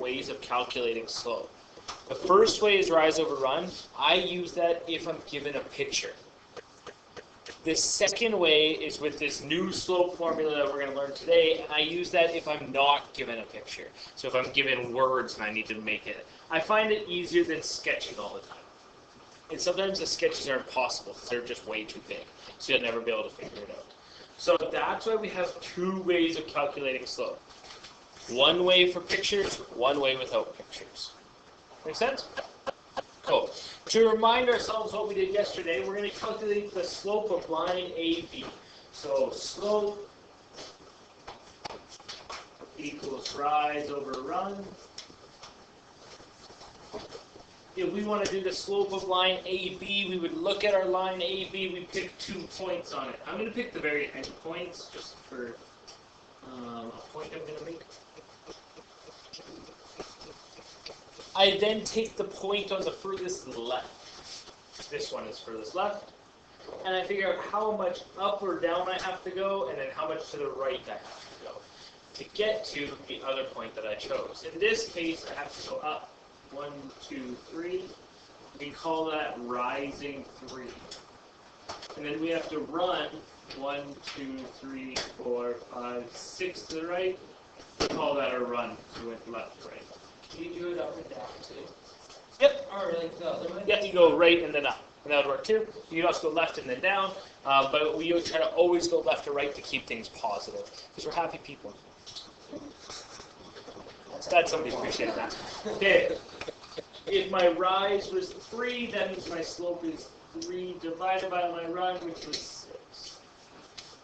ways of calculating slope. The first way is rise over run. I use that if I'm given a picture. The second way is with this new slope formula that we're going to learn today, and I use that if I'm not given a picture. So if I'm given words and I need to make it. I find it easier than sketching all the time. And sometimes the sketches are impossible because they're just way too big. So you'll never be able to figure it out. So that's why we have two ways of calculating slope. One way for pictures, one way without pictures. Make sense? Cool. To remind ourselves what we did yesterday, we're going to calculate the slope of line AB. So slope equals rise over run. If we want to do the slope of line AB, we would look at our line AB, we pick 2 points on it. I'm going to pick the very end points just for a point I'm going to make. I then take the point on the furthest left. This one is furthest left. And I figure out how much up or down I have to go, and then how much to the right I have to go to get to the other point that I chose. In this case, I have to go up. 1, 2, 3. We call that rising 3. And then we have to run 1, 2, 3, 4, 5, 6 to the right. We call that a run. So we went left, right. Can you do it up and down too? Yep. Or like the other way? You have to go right and then up. And that would work too. You can also go left and then down. But we try to always go left or right to keep things positive. Because we're happy people. It's glad somebody appreciated that. Okay. If my rise was 3, that means my slope is 3 divided by my run, which was 6.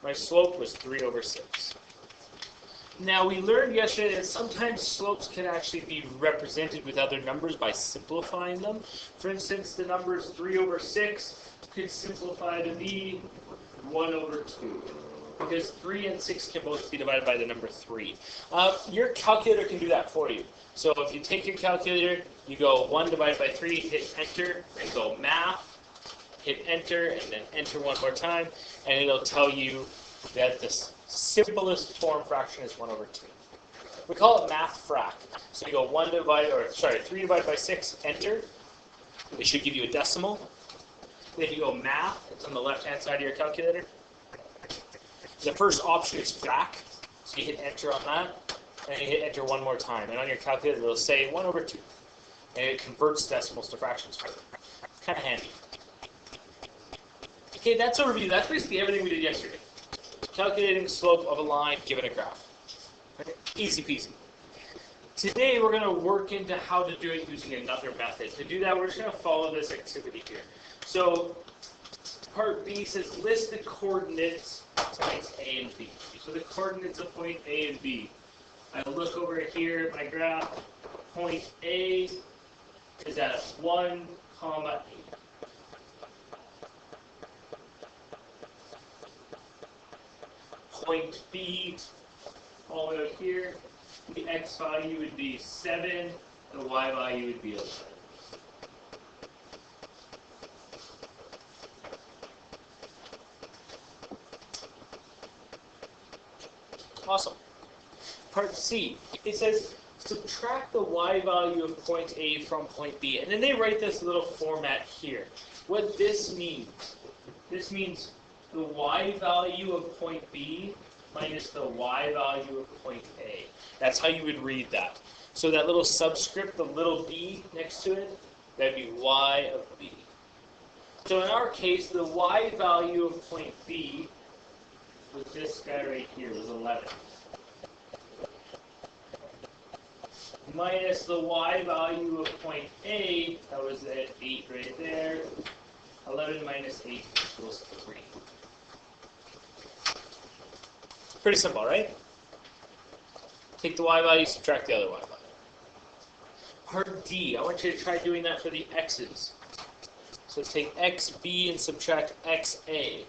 My slope was 3 over 6. Now, we learned yesterday that sometimes slopes can actually be represented with other numbers by simplifying them. For instance, the numbers 3 over 6 could simplify to be 1 over 2. Because 3 and 6 can both be divided by the number 3. Your calculator can do that for you. So if you take your calculator, you go 1 divided by 3, hit enter, and go math, hit enter, and then enter one more time, and it'll tell you that the simplest form fraction is 1 over 2. We call it math frac. So you go 3 divided by 6, enter. It should give you a decimal. Then you go math, it's on the left-hand side of your calculator. The first option is frac, so you hit enter on that, and you hit enter one more time. And on your calculator, it'll say 1 over 2. And it converts decimals to fractions for you. Kind of handy. Okay, that's a review. That's basically everything we did yesterday. Calculating slope of a line given a graph. Okay, easy peasy. Today, we're going to work into how to do it using another method. To do that, we're just going to follow this activity here. So, part B says list the coordinates of points A and B. So the coordinates of point A and B. I look over here at my graph. Point A is at 1, 8. Point B, all the way up here, the x value would be 7, the y value would be 11. Awesome. Part C, it says subtract the y value of point A from point B. And then they write this little format here. What this means the y value of point B minus the y value of point A. That's how you would read that. So that little subscript, the little b next to it, that'd be y of B. So in our case, the y value of point B was this guy right here, was 11. Minus the y value of point A, that was at 8 right there. 11 minus 8 equals 3. Pretty simple, right? Take the y value, subtract the other y value. Part D, I want you to try doing that for the x's. So take xb and subtract xa.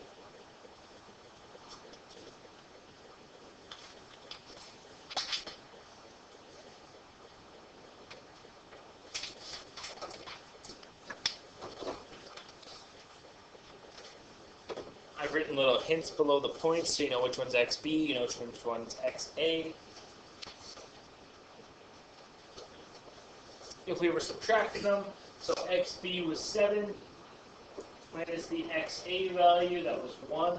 I've written little hints below the points so you know which one's xb, you know which one's xa. if we were subtracting them, so xb was 7 minus the xa value, that was 1,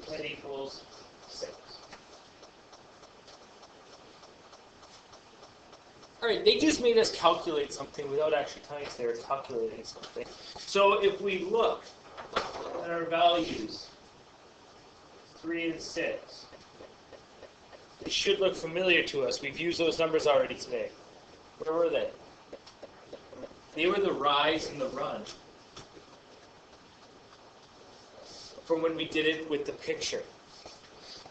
that equals 6. All right, they just made us calculate something without actually telling us they were calculating something. So if we look at our values, 3 and 6, they should look familiar to us. We've used those numbers already today. Where were they? They were the rise and the run from when we did it with the picture.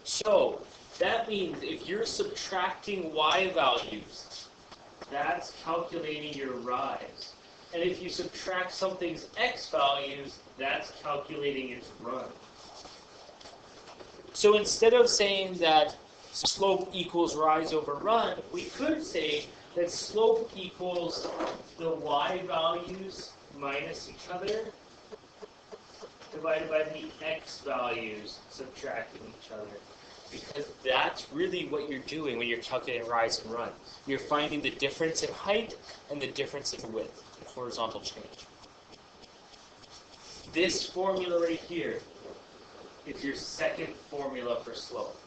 So that means if you're subtracting y values, that's calculating your rise. And if you subtract something's x values, that's calculating its run. So instead of saying that slope equals rise over run, we could say that slope equals the y values minus each other divided by the x values subtracting each other. Because that's really what you're doing when you're calculating rise and run. You're finding the difference in height and the difference in width, horizontal change. This formula right here is your second formula for slope.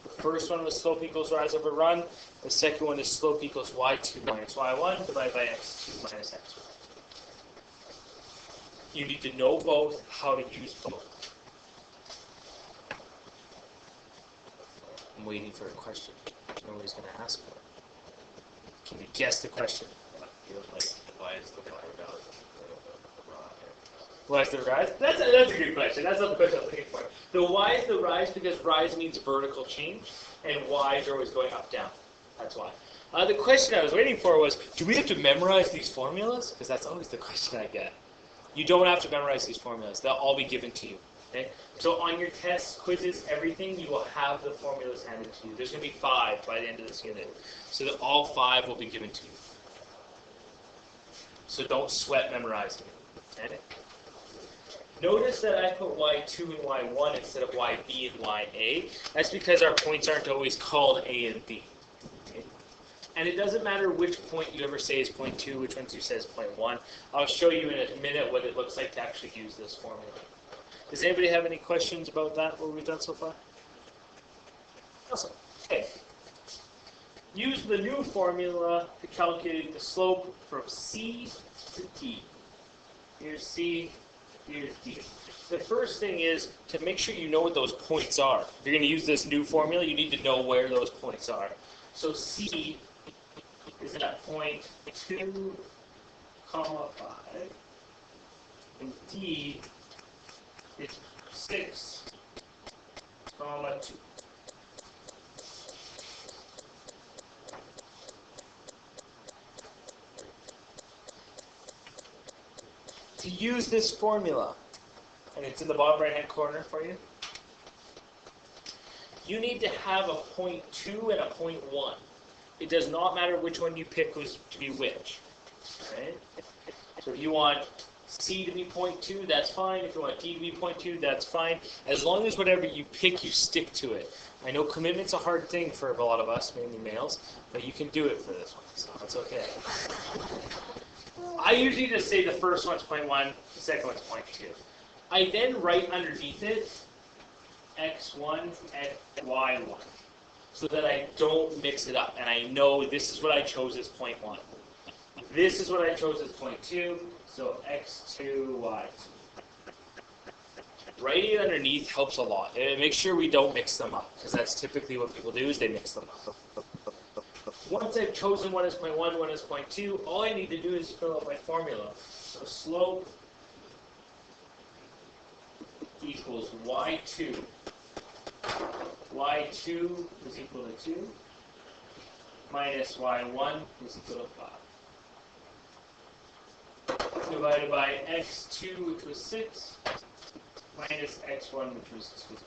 The first one was slope equals rise over run. The second one is slope equals y2 minus y1 divided by x2 minus x1. You need to know both, how to use both. I'm waiting for a question. Nobody's going to ask for it. Can you guess the question? Why is the y value? Why is the rise? That's a good question. That's not the question I was looking for. The y is the rise because rise means vertical change, and y's are always going up, down. That's why. The question I was waiting for was, do we have to memorize these formulas? Because that's always the question I get. You don't have to memorize these formulas. They'll all be given to you. Okay? So on your tests, quizzes, everything, you will have the formulas handed to you. There's going to be 5 by the end of this unit. So that all 5 will be given to you. So don't sweat memorizing it. Okay? Notice that I put y2 and y1 instead of yb and ya. That's because our points aren't always called a and b. Okay? And it doesn't matter which point you ever say is point 2, which ones you say is point 1. I'll show you in a minute what it looks like to actually use this formula. Does anybody have any questions about that, what we've done so far? Awesome. Okay. Use the new formula to calculate the slope from C to D. Here's C, here's D. The first thing is to make sure you know what those points are. If you're going to use this new formula, you need to know where those points are. So C is at point 2, 5, and D is 6, 2. To use this formula, and it's in the bottom right-hand corner for you, you need to have a point 2 and a point 1. It does not matter which one you pick was to be which. Okay? So if you want C to be point 2, that's fine. If you want D to be point 2, that's fine. As long as whatever you pick, you stick to it. I know commitment's a hard thing for a lot of us, mainly males, but you can do it for this one, so it's okay. I usually just say the first one's point 1, the second one's point 2. I then write underneath it x1 and y1 so that I don't mix it up, and I know this is what I chose as point 1. This is what I chose as point 2, so x2, y2. Writing it underneath helps a lot. It makes sure we don't mix them up, because that's typically what people do is they mix them up. Once I've chosen one as point 1, one as point 2, all I need to do is fill out my formula. So slope equals y2. y2 is equal to 2 minus y1 is equal to 5. Divided by x2, which was 6, minus x1, which was 2.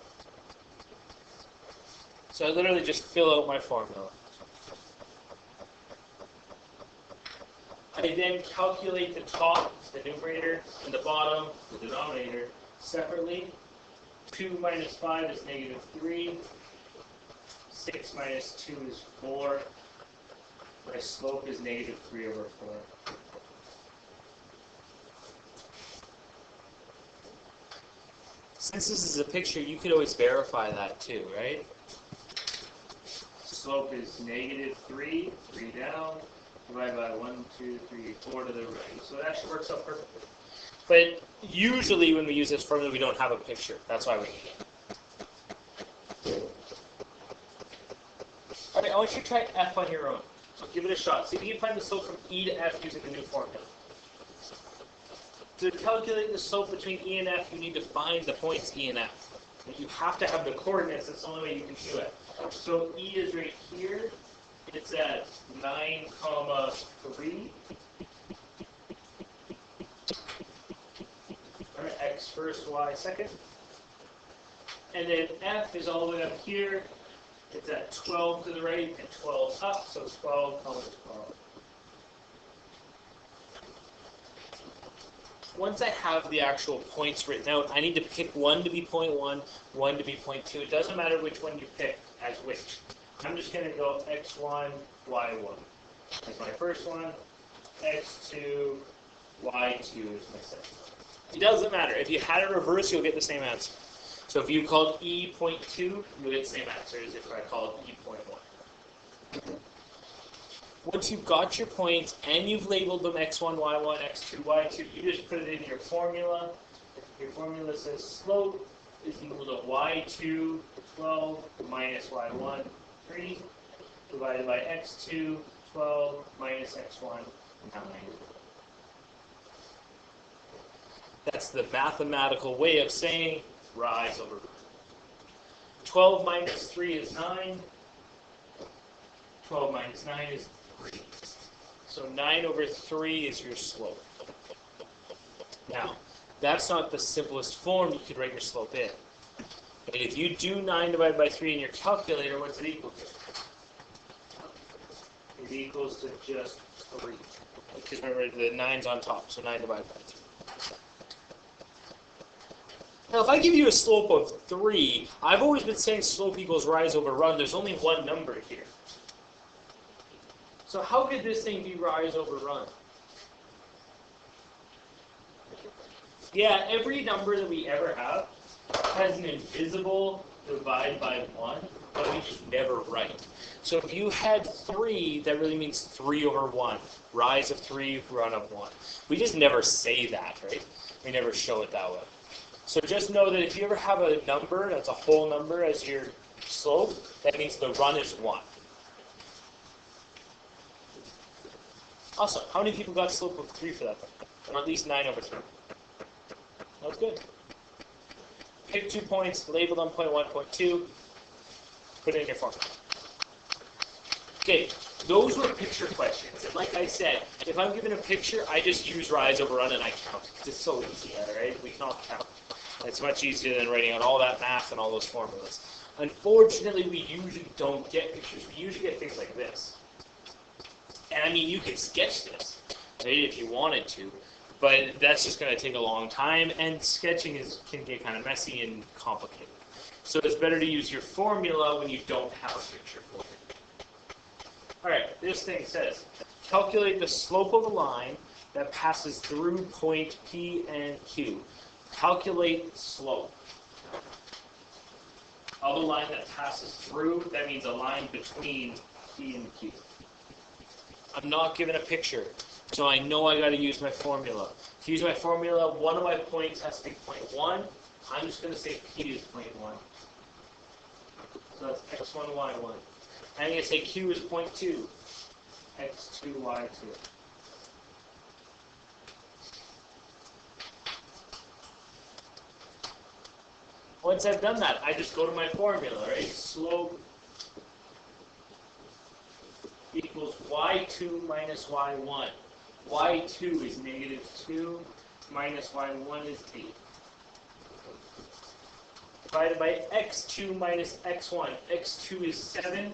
So I literally just fill out my formula. I then calculate the top, the numerator, and the bottom, the denominator, separately. 2 minus 5 is negative 3. 6 minus 2 is 4. My slope is negative 3 over 4. Since this is a picture, you could always verify that too, right? Slope is negative 3, 3 down, divided by 1, 2, 3, 4 to the right. So it actually works out perfectly. But usually when we use this formula, we don't have a picture. That's why we need it. All right, I want you to try F on your own. So give it a shot. See if you can find the slope from E to F using the new formula. To calculate the slope between E and F, you need to find the points E and F. But you have to have the coordinates. That's the only way you can do it. So E is right here. It's at 9, 3. All right, X first, Y second. And then F is all the way up here. It's at 12 to the right and 12 up, so 12, 12. Once I have the actual points written out, I need to pick one to be 0.1, one to be 0.2. It doesn't matter which one you pick as which. I'm just going to go x1, y1. That's my first one. x2, y2 is my second. It doesn't matter. If you had it reversed, you'll get the same answer. So if you called E 0.2, you'll get the same answer as if I called E 0.1. Once you've got your points and you've labeled them x1, y1, x2, y2, you just put it in your formula. Your formula says slope is equal to y2, 12, minus y1, 3, divided by x2, 12, minus x1, 9. That's the mathematical way of saying rise over run. 12 minus 3 is 9. 12 minus 9 is 3. So 9 over 3 is your slope. Now, that's not the simplest form you could write your slope in. But if you do 9 divided by 3 in your calculator, what's it equal to? It equals to just 3. Because remember, the 9's on top, so 9 divided by 3. Now, if I give you a slope of 3, I've always been saying slope equals rise over run. There's only one number here. So how could this thing be rise over run? Yeah, every number that we ever have has an invisible divide by 1, but we just never write. So if you had 3, that really means 3 over 1. Rise of 3, run of 1. We just never say that, right? We never show it that way. So just know that if you ever have a number that's a whole number as your slope, that means the run is 1. Awesome. How many people got slope of 3 for that? Or at least 9 over 3. That's good. Pick 2 points, label them 0.1, 0.2, put it in your formula. Okay, those were picture questions. And like I said, if I'm given a picture, I just use rise over run and I count. It's so easy, all right? We can all count. It's much easier than writing out all that math and all those formulas. Unfortunately, we usually don't get pictures. We usually get things like this. And I mean, you can sketch this, right, if you wanted to, but that's just going to take a long time, and sketching can get kind of messy and complicated. So it's better to use your formula when you don't have a picture for it. All right, this thing says, calculate the slope of a line that passes through point P and Q. Calculate slope of a line that passes through. That means a line between P and Q. I'm not given a picture, so I know I got to use my formula. To use my formula, one of my points has to be 0.1. I'm just going to say P is 0.1. So that's x1, y1. I'm going to say Q is 0.2. x2, y2. Once I've done that, I just go to my formula, right? Slope equals y2 minus y1. y2 is negative 2, minus y1 is 8. Divided by x2 minus x1. x2 is 7,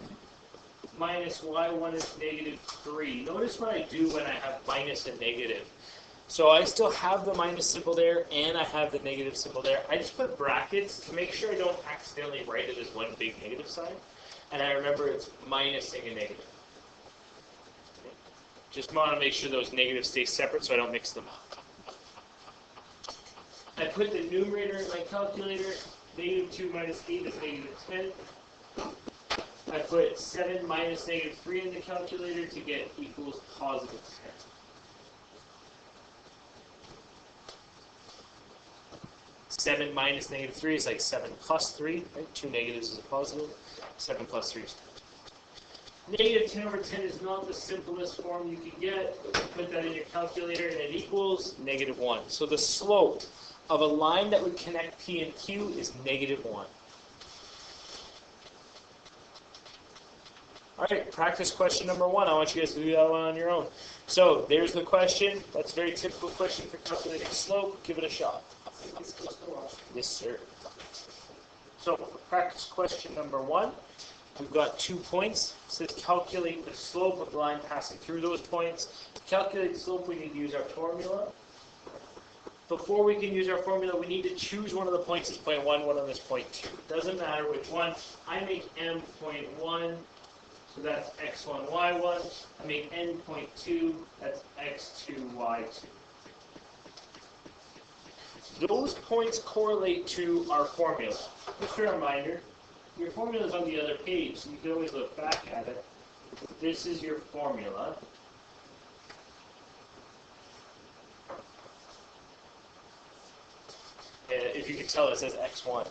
minus y1 is negative 3. Notice what I do when I have minus and negative. So I still have the minus symbol there, and I have the negative symbol there. I just put brackets to make sure I don't accidentally write it as one big negative sign. And I remember it's minusing a negative. Just want to make sure those negatives stay separate so I don't mix them up. I put the numerator in my calculator. Negative 2 minus 8 is negative 10. I put 7 minus negative 3 in the calculator to get equals positive 10. Seven minus negative 3 is like 7 plus 3, right? 2 negatives is a positive. 7 plus 3 is 10. Negative 10 over 10 is not the simplest form you can get. Put that in your calculator and it equals negative 1. So the slope of a line that would connect P and Q is negative 1. All right, practice question number 1. I want you guys to do that one on your own. So there's the question. That's a very typical question for calculating slope. Give it a shot. Yes, sir. So practice question number 1. We've got 2 points. It says calculate the slope of the line passing through those points. To calculate the slope, we need to use our formula. Before we can use our formula, we need to choose one of the points as point 1, one of this point 2. It doesn't matter which one. I make m point 1, so that's x1, y1. I make n point 2, that's x2, y2. Those points correlate to our formula. Just a reminder, your formula is on the other page, so you can always look back at it. This is your formula. If you can tell, it says x1.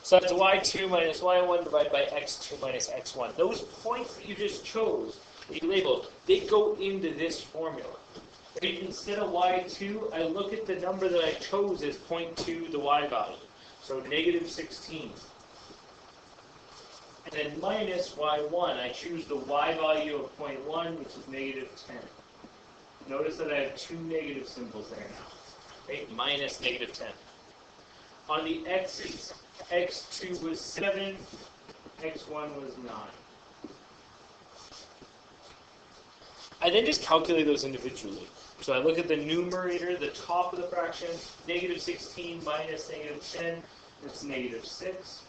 So that's y2 minus y1 divided by x2 minus x1. Those points that you just chose, that you labeled, they go into this formula. Instead of y2, I look at the number that I chose as 0.2, the y value. So negative 16. And then minus y1, I choose the y value of 0.1, which is negative 10. Notice that I have 2 negative symbols there now. Okay, minus negative 10. On the x's, x2 was 7, x1 was 9. I then just calculate those individually. So I look at the numerator, the top of the fraction, negative 16 minus negative 10, it's negative 6.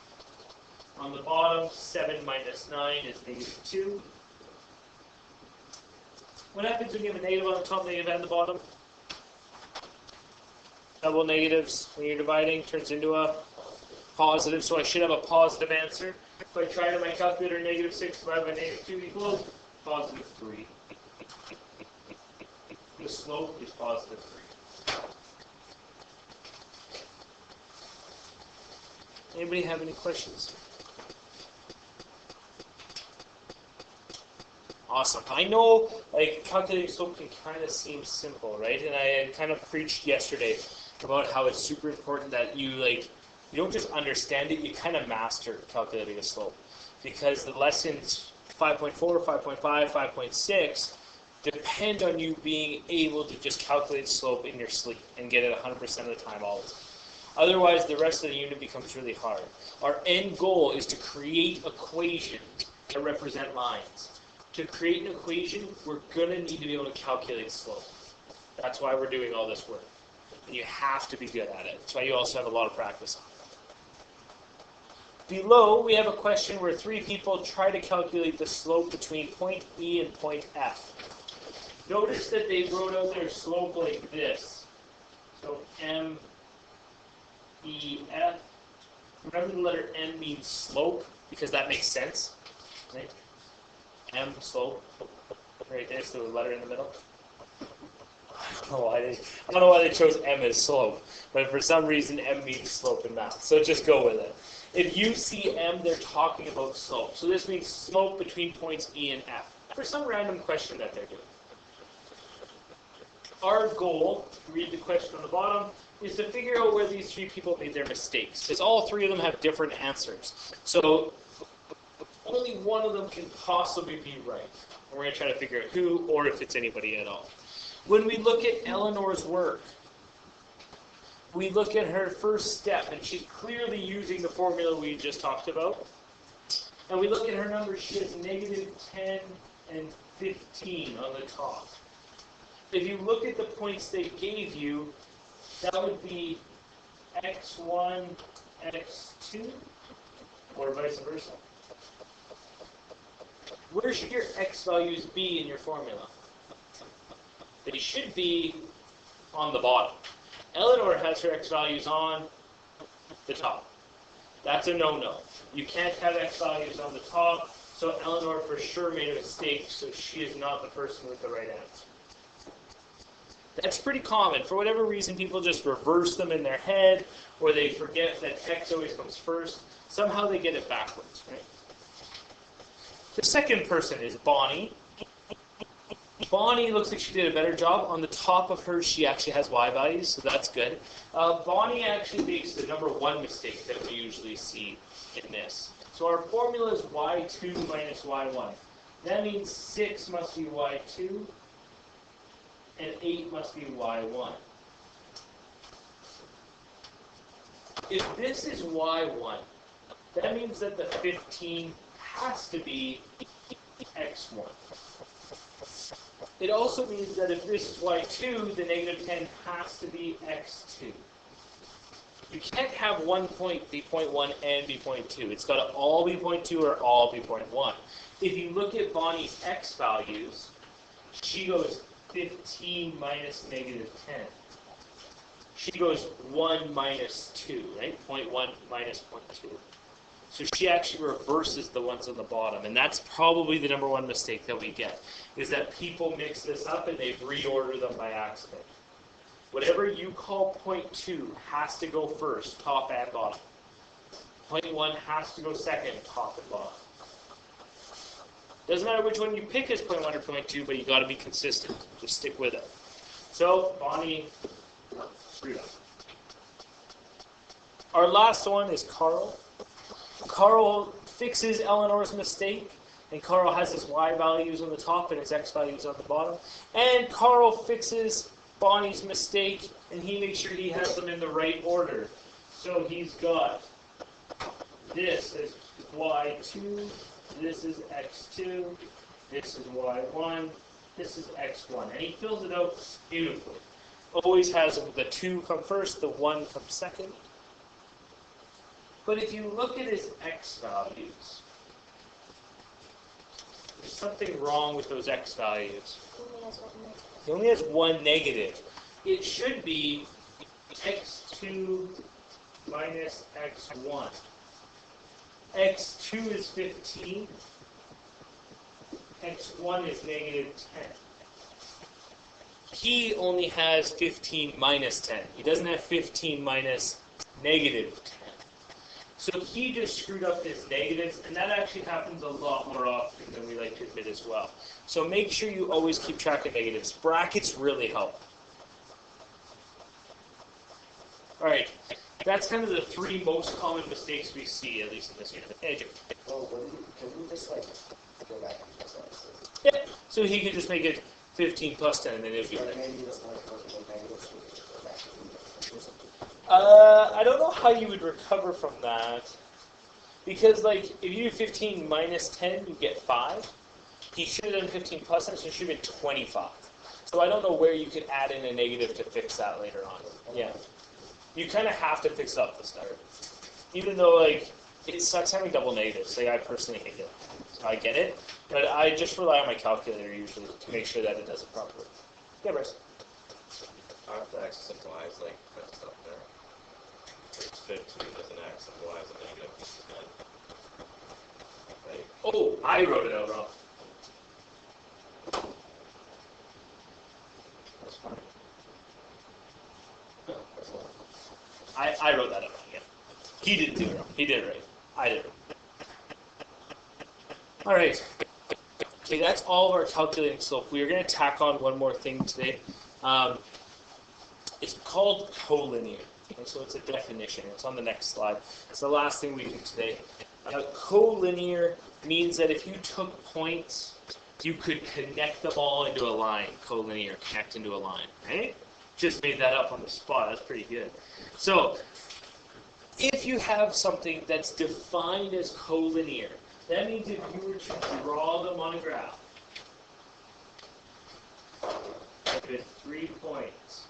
On the bottom, 7 minus 9 is negative 2. What happens when you have a negative on the top, negative on the bottom? Double negatives when you're dividing turns into a positive, so I should have a positive answer. If I try to my calculator, negative 6 divided by negative 2 equals positive 3. The slope is positive 3. Anybody have any questions? Awesome. I know, like, calculating slope can kind of seem simple, right? And I kind of preached yesterday about how it's super important that you don't just understand it, you kind of master calculating a slope. Because the lessons 5.4, 5.5, 5.6 depend on you being able to just calculate slope in your sleep and get it 100% of the time all the time. Otherwise, the rest of the unit becomes really hard. Our end goal is to create equations that represent lines. To create an equation, we're going to need to be able to calculate slope. That's why we're doing all this work. And you have to be good at it. That's why you also have a lot of practice on it. Below, we have a question where 3 people try to calculate the slope between point E and point F. Notice that they wrote out their slope like this. So M, E, F. Remember the letter M means slope, because that makes sense. Right? M, slope. Right there, so the letter in the middle. I don't know why they chose M as slope, but for some reason M means slope in math, so just go with it. If you see M, they're talking about slope. So this means slope between points E and F, for some random question that they're doing. Our goal, read the question on the bottom, is to figure out where these 3 people made their mistakes, because all 3 of them have different answers. So only one of them can possibly be right. And we're going to try to figure out who, or if it's anybody at all. When we look at Eleanor's work, we look at her first step, and she's clearly using the formula we just talked about. And we look at her numbers, she has negative 10 and 15 on the top. If you look at the points they gave you, that would be x1, x2, or vice versa. Where should your x values be in your formula? they should be on the bottom. Eleanor has her x values on the top. That's a no-no. You can't have x values on the top, so Eleanor for sure made a mistake, so she is not the person with the right answer. That's pretty common. For whatever reason, people just reverse them in their head, or they forget that x always comes first. Somehow they get it backwards, right? The second person is Bonnie. Bonnie looks like she did a better job. On the top of hers, she actually has y values, so that's good. Bonnie actually makes the number one mistake that we usually see in this. So our formula is y2 minus y1. That means 6 must be y2, and 8 must be y1. If this is y1, that means that the 15 has to be x1. It also means that if this is y2, the negative 10 has to be x2. You can't have one point be 0.1 and be 0.2. It's got to all be 0.2 or all be 0.1. If you look at Bonnie's x values, she goes 15 minus negative 10. She goes 1 minus 2, right? 0.1 minus 0.2. So she actually reverses the ones on the bottom, and that's probably the number one mistake that we get, is that people mix this up and they reorder them by accident. Whatever you call 0.2 has to go first, top and bottom. 0.1 has to go second, top and bottom. Doesn't matter which one you pick as 0.1 or 0.2, but you got to be consistent. Just stick with it. So Bonnie screwed up. Our last one is Carl. Carl fixes Eleanor's mistake, and Carl has his y values on the top and his x values on the bottom. And Carl fixes Bonnie's mistake, and he makes sure he has them in the right order. So he's got this as y2, this is x2, this is y1, this is x1. And he fills it out beautifully. Always has the 2 come first, the 1 come second. But if you look at his x values, there's something wrong with those x values. He only has one negative. It should be x2 minus x1. x2 is 15. x1 is negative 10. He only has 15 minus 10. He doesn't have 15 minus negative 10. So he just screwed up his negatives, and that actually happens a lot more often than we like to admit as well. So make sure you always keep track of negatives. Brackets really help. All right, that's kind of the 3 most common mistakes we see, at least in this unit. Hey, Jim. Oh, can we just like go back and just Yeah, so he could just make it 15 plus 10, and then it would be right. maybe just like negatives, we could go back and I don't know how you would recover from that. Because, like, if you do 15 minus 10, you get 5. He should have done 15 plus 10, so it should have been 25. So I don't know where you could add in a negative to fix that later on. Yeah. You kind of have to fix it up to start. Even though, like, it sucks having double negatives. Like, I personally hate it. So I get it. But I just rely on my calculator usually to make sure that it does it properly. Yeah, Bryce. I have to access some y's like that stuff there. It's 15 as an x and y as a negative. Right? Oh, I wrote it out wrong. That's fine. I wrote that out wrong, yeah. He didn't do it wrong. He did it right. I did it right. All right. Okay, that's all of our calculating slope. We are going to tack on one more thing today. It's called collinear. Okay, so it's a definition. It's on the next slide. It's the last thing we do today. Collinear means that if you took points, you could connect them all into a line. Collinear, connect into a line. Right? Just made that up on the spot. That's pretty good. So, if you have something that's defined as collinear, that means if you were to draw them on a graph, with 3 points,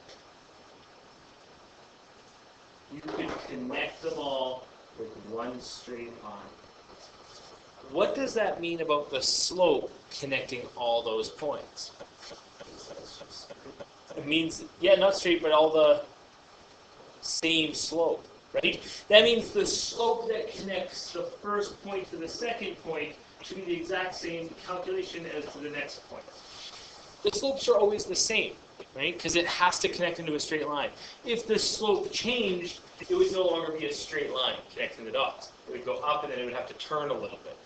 you could connect them all with one straight line. What does that mean about the slope connecting all those points? It means, yeah, not straight, but all the same slope, right? That means the slope that connects the first point to the second point should be the exact same calculation as to the next point. The slopes are always the same, right? Because it has to connect into a straight line. If the slope changed, it would no longer be a straight line connecting the dots. It would go up and then it would have to turn a little bit.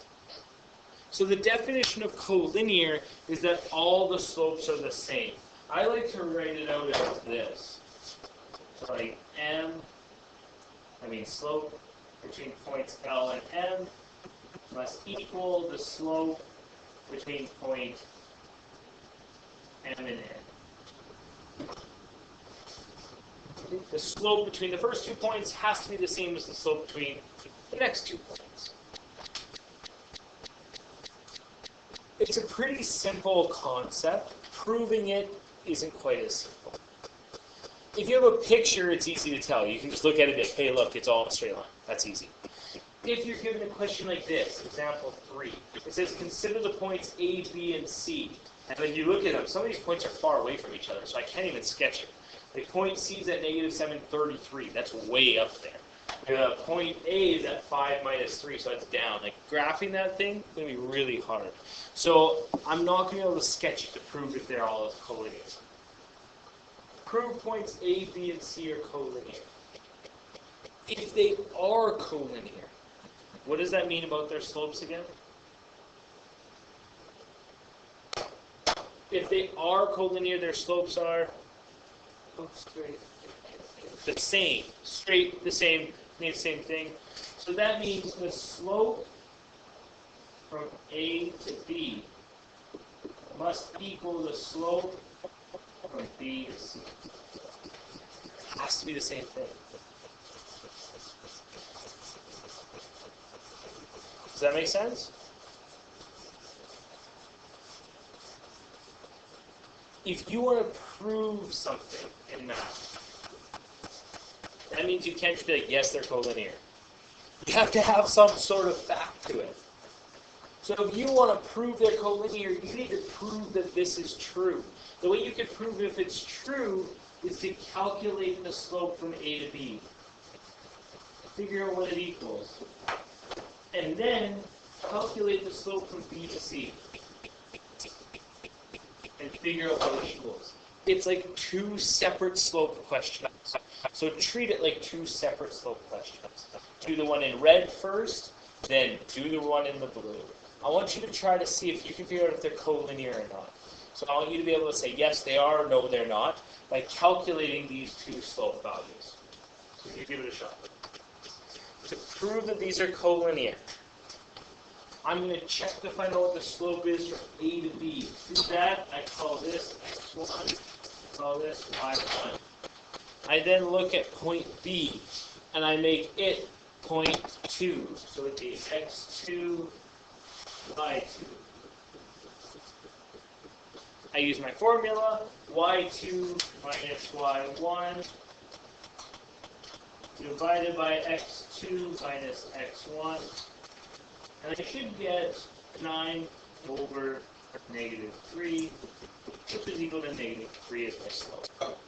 So the definition of collinear is that all the slopes are the same. I like to write it out as this. So like slope between points L and M must equal the slope between point M and N. The slope between the first 2 points has to be the same as the slope between the next 2 points. It's a pretty simple concept. Proving it isn't quite as simple. If you have a picture, it's easy to tell. You can just look at it and say, hey, look, it's all in a straight line. That's easy. If you're given a question like this, example 3, it says, consider the points A, B, and C. And then you look at them. Some of these points are far away from each other, so I can't even sketch it. The point C is at negative 733. That's way up there. Point A is at 5 minus 3, so that's down. Like, graphing that thing is going to be really hard. So I'm not going to be able to sketch it to prove if they're all collinear. Prove points A, B, and C are collinear. If they are collinear, what does that mean about their slopes again? If they are collinear, their slopes are straight. The same. Straight, the same, means the same thing. So that means the slope from A to B must equal the slope from B to C. It has to be the same thing. Does that make sense? If you want to prove something in math, that means you can't just be like, yes, they're collinear. You have to have some sort of fact to it. So if you want to prove they're collinear, you need to prove that this is true. The way you can prove if it's true is to calculate the slope from A to B. Figure out what it equals. And then calculate the slope from B to C. And figure out what it equals. It's like 2 separate slope questions. So treat it like 2 separate slope questions. Do the one in red first, then do the one in the blue. I want you to try to see if you can figure out if they're collinear or not. So I want you to be able to say, yes, they are, or no, they're not, by calculating these 2 slope values. So you give it a shot. To prove that these are collinear, I'm going to check to find out what the slope is from A to B. To that, I call this x1, I call this y1. I then look at point B, and I make it point 2. So it'd be x2, y2. I use my formula, y2 minus y1 divided by x2 minus x1. And I should get 9 over negative 3, which is equal to negative 3 as my slope.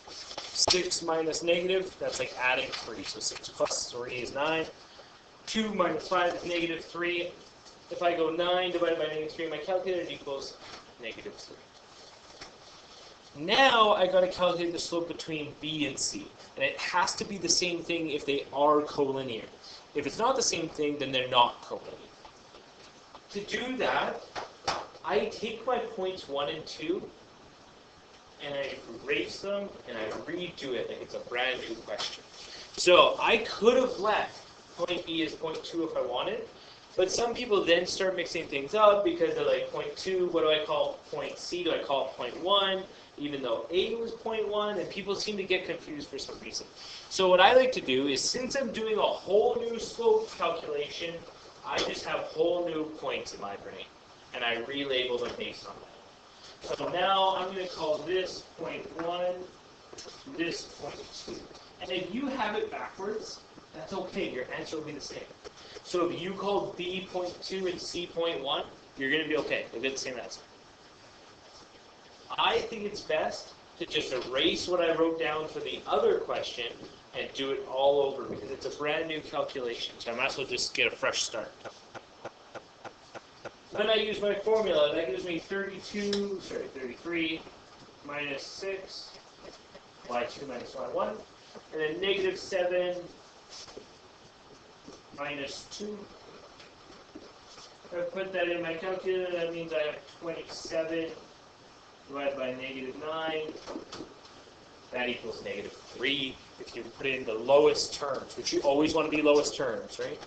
6 minus negative, that's like adding 3. So 6 plus 3 is 9. 2 minus 5 is negative 3. If I go 9 divided by negative 3 in my calculator, it equals negative 3. Now I got to calculate the slope between B and C. And it has to be the same thing if they are collinear. If it's not the same thing, then they're not collinear. To do that, I take my points 1 and 2, and I erase them, and I redo it like it's a brand new question. So I could have left point B as point 2 if I wanted, but some people then start mixing things up because they're like, point 2, what do I call point C? Do I call it point 1? Even though A was point 1, and people seem to get confused for some reason. So what I like to do is, since I'm doing a whole new slope calculation, I just have whole new points in my brain, and I relabel them based on that. So now I'm going to call this point 1, this point 2. And if you have it backwards, that's okay. Your answer will be the same. So if you call B point 2 and C point 1, you're going to be okay. You'll get the same answer. I think it's best to just erase what I wrote down for the other question and do it all over because it's a brand new calculation. So I might as well just get a fresh start. Then I use my formula. That gives me 33 minus 6, y2 minus y1, and then negative 7 minus 2. If I put that in my calculator, that means I have 27 divided by negative 9. That equals negative 3 if you put it in the lowest terms, which you always want to be lowest terms, right?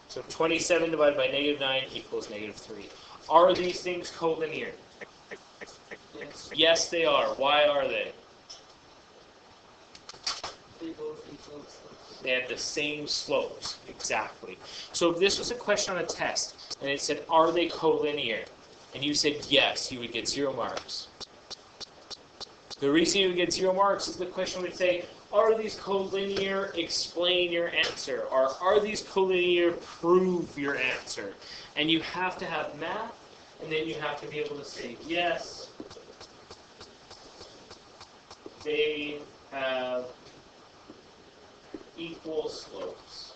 So 27 divided by negative 9 equals negative 3. Are these things collinear? Yes, they are. Why are they? They have the same slopes. Exactly. So if this was a question on a test, and it said, are they collinear? And you said yes, you would get 0 marks. The reason you would get 0 marks is the question would say, are these collinear? Explain your answer. Or are these collinear? Prove your answer. And you have to have math, and then you have to be able to say, yes, they have equal slopes.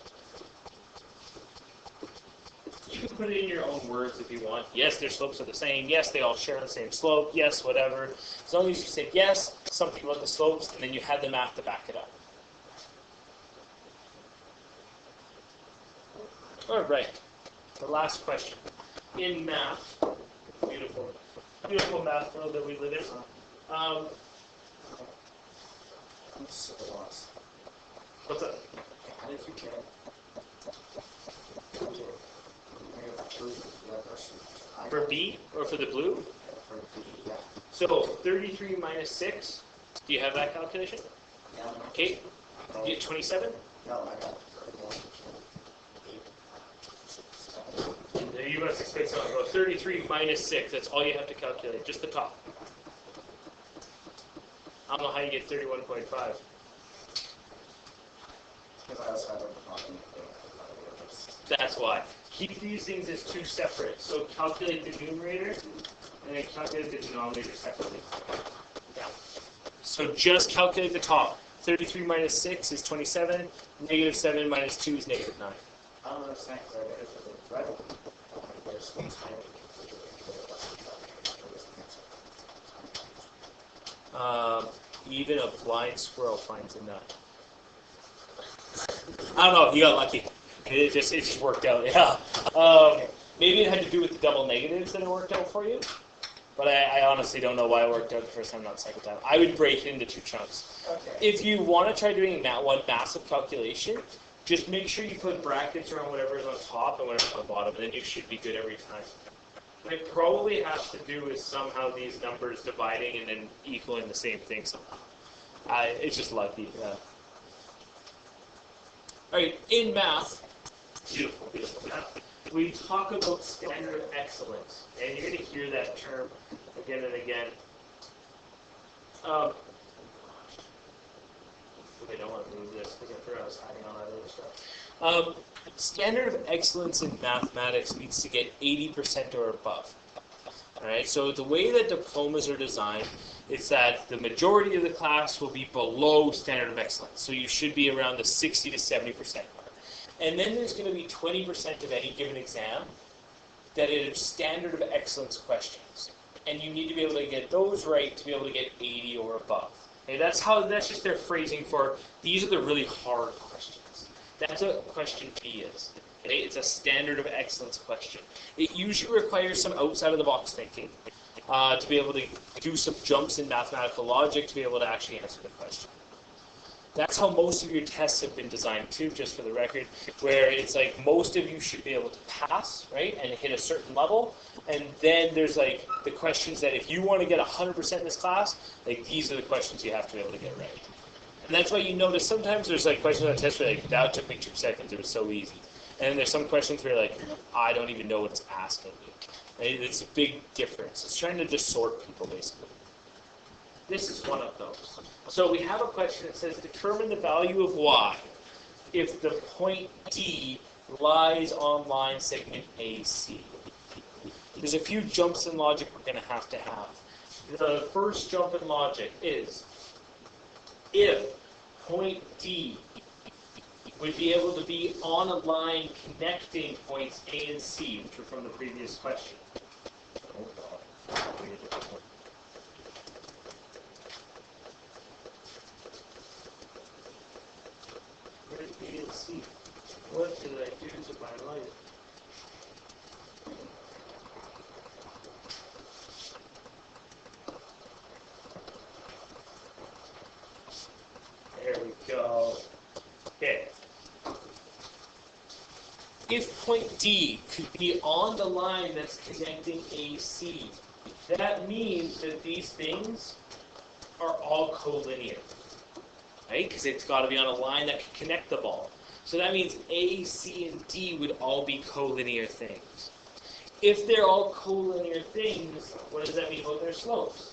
You can put it in your own words if you want. Yes, their slopes are the same. Yes, they all share the same slope. Yes, whatever. As long as you say yes, something about the slopes, and then you have the math to back it up. All right. The last question. In math, beautiful math world that we live in. I'm so lost. What's up? And if you can, For B or for the blue? Yeah. So 33 minus 6. Do you have that calculation? Yeah. Okay. You get 27? No, I got You must expect something. Go 33 minus 6. That's all you have to calculate. Just the top. I don't know how you get 31.5. because I also have a problem. That's why. Keep these things as two separate. So calculate the numerator and then calculate the denominator separately. Yeah. So just calculate the top. 33 minus 6 is 27. Negative 7 minus 2 is negative 9. I don't understand because I read it for the right. There's one time. Even a blind squirrel finds a nut. I don't know. You got lucky. It just worked out. Yeah. Maybe it had to do with the double negatives that it worked out for you. But I honestly don't know why it worked out the first time, not the second time. I would break it into 2 chunks. Okay. If you want to try doing that one massive calculation, just make sure you put brackets around whatever is on top and whatever's on the bottom, and then you should be good every time. And it probably has to do with somehow these numbers dividing and then equaling the same thing somehow. It's just lucky. Yeah. All right, in math, beautiful math, we talk about standard of excellence, and you're going to hear that term again and again. I don't want to move this because I forgot I was hiding all that other stuff. Standard of excellence in mathematics needs to get 80% or above. All right, so the way that diplomas are designed is that the majority of the class will be below standard of excellence. So you should be around the 60 to 70% mark. And then there's going to be 20% of any given exam that is standard of excellence questions. And you need to be able to get those right to be able to get 80 or above. Okay, that's just their phrasing for these are the really hard questions. That's what question B is. Okay, it's a standard of excellence question. It usually requires some outside of the box thinking to be able to do some jumps in mathematical logic to be able to actually answer the question. That's how most of your tests have been designed too, just for the record, where it's like most of you should be able to pass, right, and hit a certain level, and then there's like the questions that if you want to get 100% in this class, like these are the questions you have to be able to get right. And that's why you notice sometimes there's like questions on tests where like, that took me 2 seconds, it was so easy. And then there's some questions where you're like, I don't even know what it's asking you. Right? It's a big difference. It's trying to just sort people, basically. This is one of those. So we have a question that says, determine the value of y if the point D lies on line segment AC. There's a few jumps in logic we're going to have. the first jump in logic is if point D would be able to be on a line connecting points A and C, which were from the previous question. Where's B and C? What did I do to my life? There we go. Okay. If point D could be on the line that's connecting AC, that means that these things are all collinear, right? Because it's got to be on a line that can connect the ball. So that means A, C, and D would all be collinear things. If they're all collinear things, what does that mean about their slopes?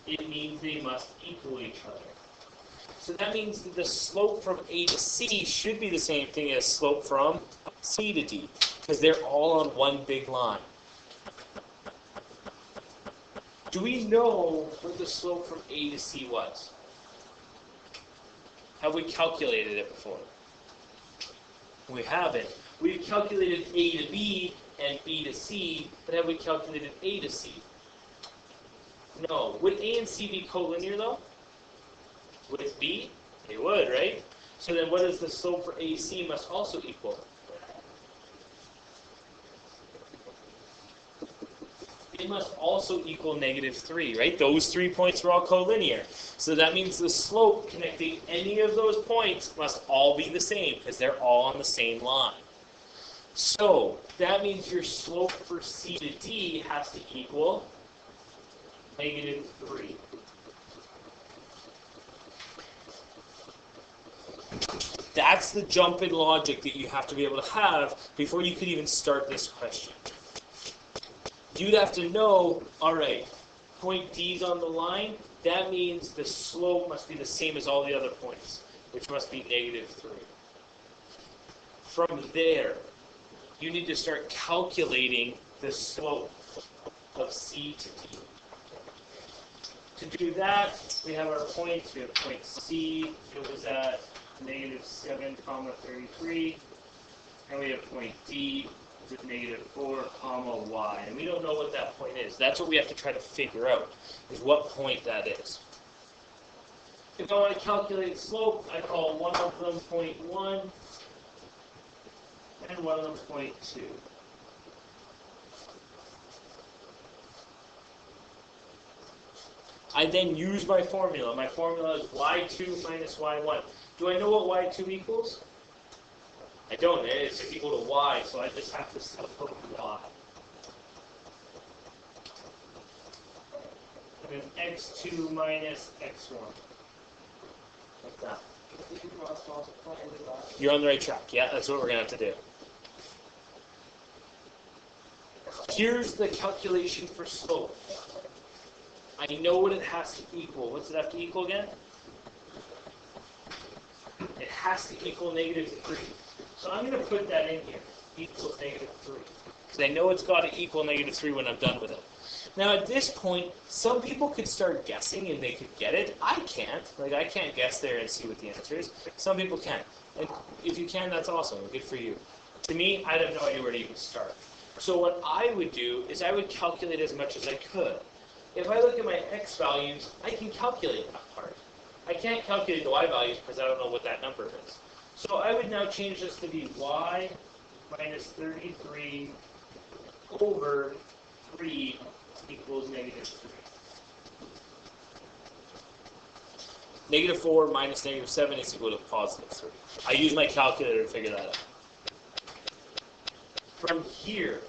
It means they must equal each other. So that means that the slope from A to C should be the same thing as slope from C to D, because they're all on one big line. Do we know what the slope from A to C was? Have we calculated it before? We haven't. We've calculated A to B and B to C, but have we calculated A to C? No. Would A and C be collinear though? Would it be? It would, right? So then what is the slope for AC must also equal? It must also equal -3, right? Those 3 points are all collinear. So that means the slope connecting any of those points must all be the same because they're all on the same line. So that means your slope for C to D has to equal -3. That's the jump in logic that you have to be able to have before you could even start this question. You'd have to know, all right, point D's on the line, that means the slope must be the same as all the other points, which must be -3. From there, you need to start calculating the slope of C to D. To do that, we have our points. We have point C, it was at -7, 33, and we have point D, which is -4, y, and we don't know what that point is. That's what we have to try to figure out, is what point that is. If I want to calculate slope, I call one of them point 1, and one of them point 2. I then use my formula. My formula is y2 minus y1. Do I know what y2 equals? I don't. It's equal to y, so I just have to substitute y. And then x2 minus x1. Like that. You're on the right track. Yeah, that's what we're going to have to do. Here's the calculation for slope. I know what it has to equal. What's it have to equal again? It has to equal -3. So I'm going to put that in here. Equals -3. Because I know it's got to equal -3 when I'm done with it. Now at this point, some people could start guessing and they could get it. I can't. Like, I can't guess there and see what the answer is. Some people can. And if you can, that's awesome. Good for you. To me, I'd have no idea where to even start. So what I would do is I would calculate as much as I could. If I look at my x values, I can calculate that part. I can't calculate the y values because I don't know what that number is. So I would now change this to be y minus 33 over 3 equals -3. -4 minus -7 is equal to +3. I use my calculator to figure that out. From here,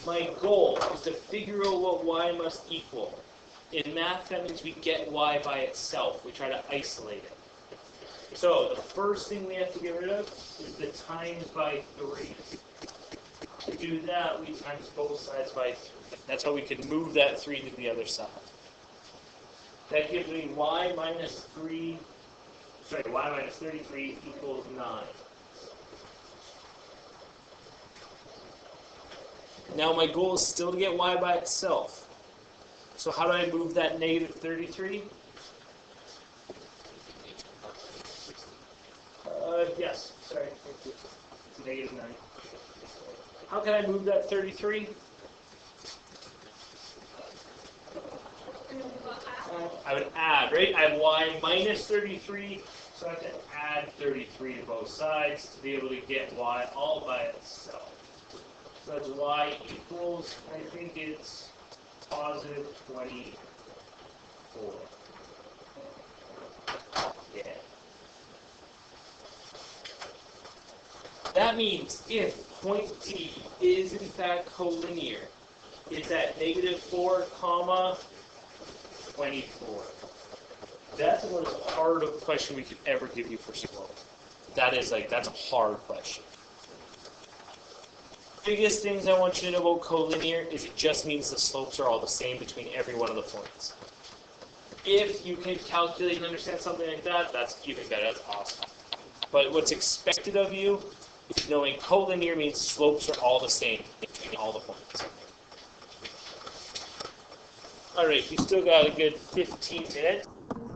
my goal is to figure out what y must equal. In math, that means we get y by itself. We try to isolate it. So the first thing we have to get rid of is the times by 3. To do that, we times both sides by 3. That's how we can move that 3 to the other side. That gives me y minus 33 equals 9. Now my goal is still to get y by itself. So how do I move that negative 33? Yes, sorry. It's negative 9. How can I move that 33? I would add, right? I have y minus 33, so I have to add 33 to both sides to be able to get y all by itself. So that's y equals, I think it's positive 24. Yeah. That means if point D is in fact collinear, it's at negative 4, comma 24. That's the most hard of question we could ever give you for slope. That's a hard question. Biggest things I want you to know about collinear is it just means the slopes are all the same between every one of the points. If you can calculate and understand something like that, that's even better. That's awesome. But what's expected of you is knowing collinear means slopes are all the same between all the points. All right, we still got a good 15 minutes.